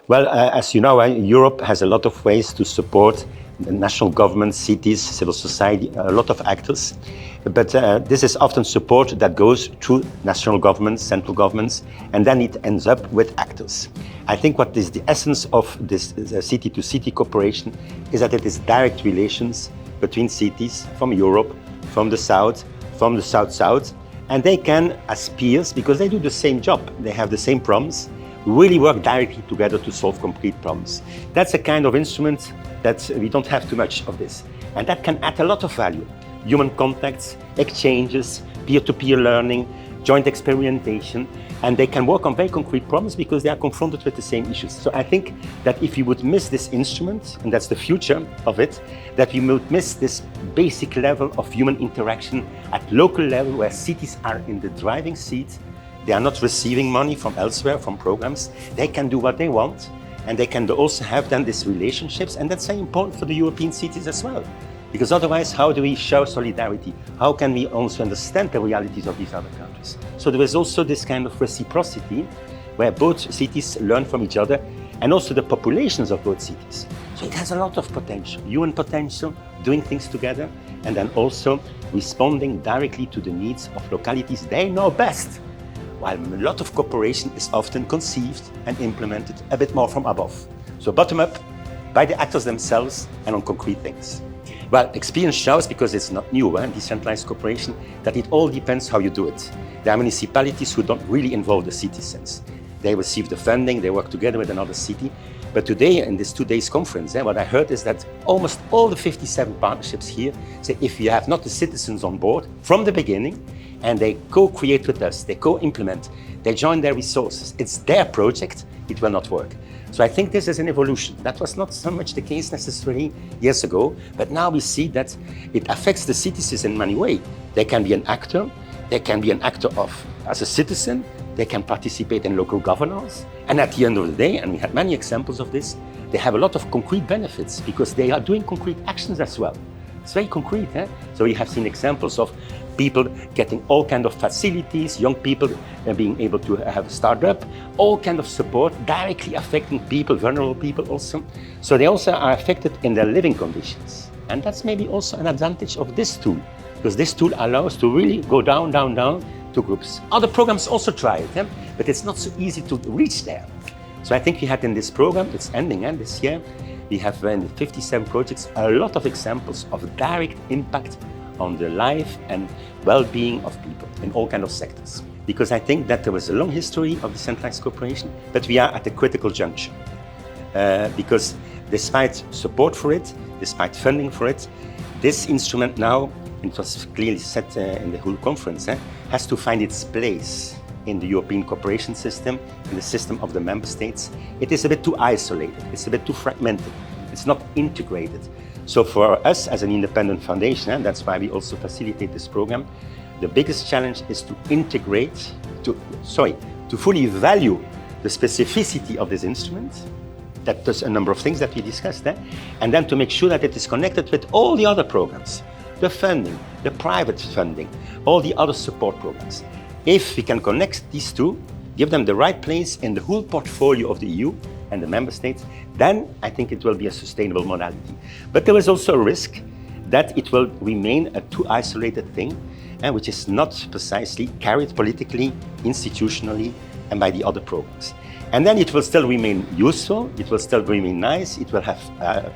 Well, as you know, Europe has a lot of ways to support the national governments, cities, civil society, a lot of actors. But this is often support that goes through national governments, central governments, and then it ends up with actors. I think what is the essence of this city-to-city cooperation is that it is direct relations between cities from Europe, from the South, South, and they can, as peers, because they do the same job, they have the same problems, really work directly together to solve concrete problems. That's a kind of instrument that we don't have too much of this. And that can add a lot of value. Human contacts, exchanges, peer-to-peer learning, joint experimentation, and they can work on very concrete problems because they are confronted with the same issues. So I think that if you would miss this instrument, and that's the future of it, that we would miss this basic level of human interaction at local level where cities are in the driving seat. They are not receiving money from elsewhere, from programs. They can do what they want, and they can also have then these relationships, and that's very important for the European cities as well. Because otherwise, how do we show solidarity? How can we also understand the realities of these other countries? So there is also this kind of reciprocity where both cities learn from each other, and also the populations of both cities. So it has a lot of potential, human potential, doing things together, and then also responding directly to the needs of localities they know best. While a lot of cooperation is often conceived and implemented a bit more from above. So bottom up, by the actors themselves and on concrete things. Well, experience shows, because it's not new, decentralized cooperation, that it all depends how you do it. There are municipalities who don't really involve the citizens. They receive the funding, they work together with another city. But today, in this 2 days conference, what I heard is that almost all the 57 partnerships here say if you have not the citizens on board from the beginning, and they co-create with us, they co-implement, they join their resources, it's their project, it will not work. So I think this is an evolution. That was not so much the case necessarily years ago, but now we see that it affects the citizens in many ways. They can be an actor, they can be an actor as a citizen, they can participate in local governance, and at the end of the day, and we had many examples of this, they have a lot of concrete benefits because they are doing concrete actions as well. It's very concrete. So we have seen examples of people getting all kinds of facilities, young people being able to have a startup, all kinds of support directly affecting people, vulnerable people also. So they also are affected in their living conditions. And that's maybe also an advantage of this tool, because this tool allows to really go down to groups. Other programs also try it, but it's not so easy to reach there. So I think we had in this program, it's ending this year, we have in the 57 projects a lot of examples of direct impact on the life and well-being of people in all kinds of sectors. Because I think that there was a long history of decentralized cooperation, but we are at a critical juncture. Because despite support for it, despite funding for it, this instrument now, it was clearly said in the whole conference, has to find its place in the European cooperation system, in the system of the member states. It is a bit too isolated, it's a bit too fragmented, it's not integrated. So for us as an independent foundation, and that's why we also facilitate this program, the biggest challenge is to integrate, to fully value the specificity of this instrument. That does a number of things that we discussed there, and then to make sure that it is connected with all the other programs, the funding, the private funding, all the other support programs. If we can connect these two, give them the right place in the whole portfolio of the EU and the member states, then I think it will be a sustainable modality. But there is also a risk that it will remain a too isolated thing, which is not precisely carried politically, institutionally, and by the other programs. And then it will still remain useful, it will still remain nice, it will have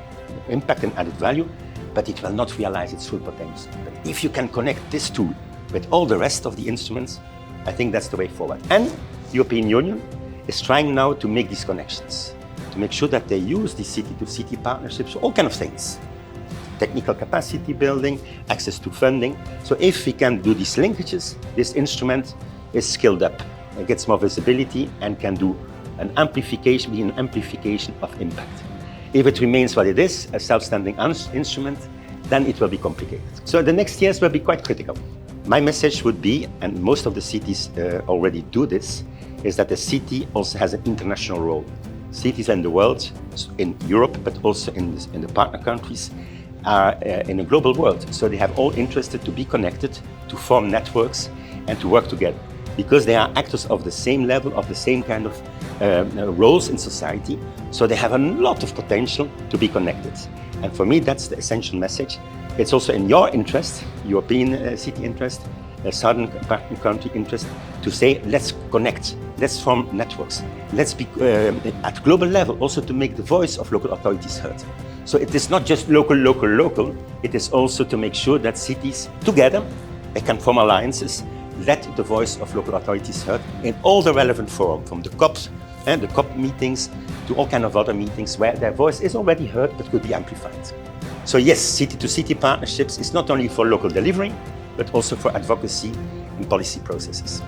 impact and added value, but it will not realize its full potential. But if you can connect this tool with all the rest of the instruments, I think that's the way forward. And the European Union is trying now to make these connections, to make sure that they use these city-to-city partnerships, all kinds of things. Technical capacity building, access to funding. So if we can do these linkages, this instrument is scaled up. It gets more visibility and can do an amplification of impact. If it remains what it is, a self-standing instrument, then it will be complicated. So the next years will be quite critical. My message would be, and most of the cities already do this, is that the city also has an international role. Cities in the world, in Europe, but also in the partner countries, are in a global world. So they have all interested to be connected, to form networks, and to work together. because they are actors of the same level, of the same kind of roles in society. So they have a lot of potential to be connected. And for me, that's the essential message. It's also in your interest, European city interest, southern country interest, to say, let's connect, let's form networks, let's be at global level also to make the voice of local authorities heard. So it is not just local, local, local, it is also to make sure that cities together, they can form alliances, let the voice of local authorities heard in all the relevant forums, from the COPs and the COP meetings to all kinds of other meetings where their voice is already heard but could be amplified. So yes, city-to-city partnerships is not only for local delivery, but also for advocacy and policy processes.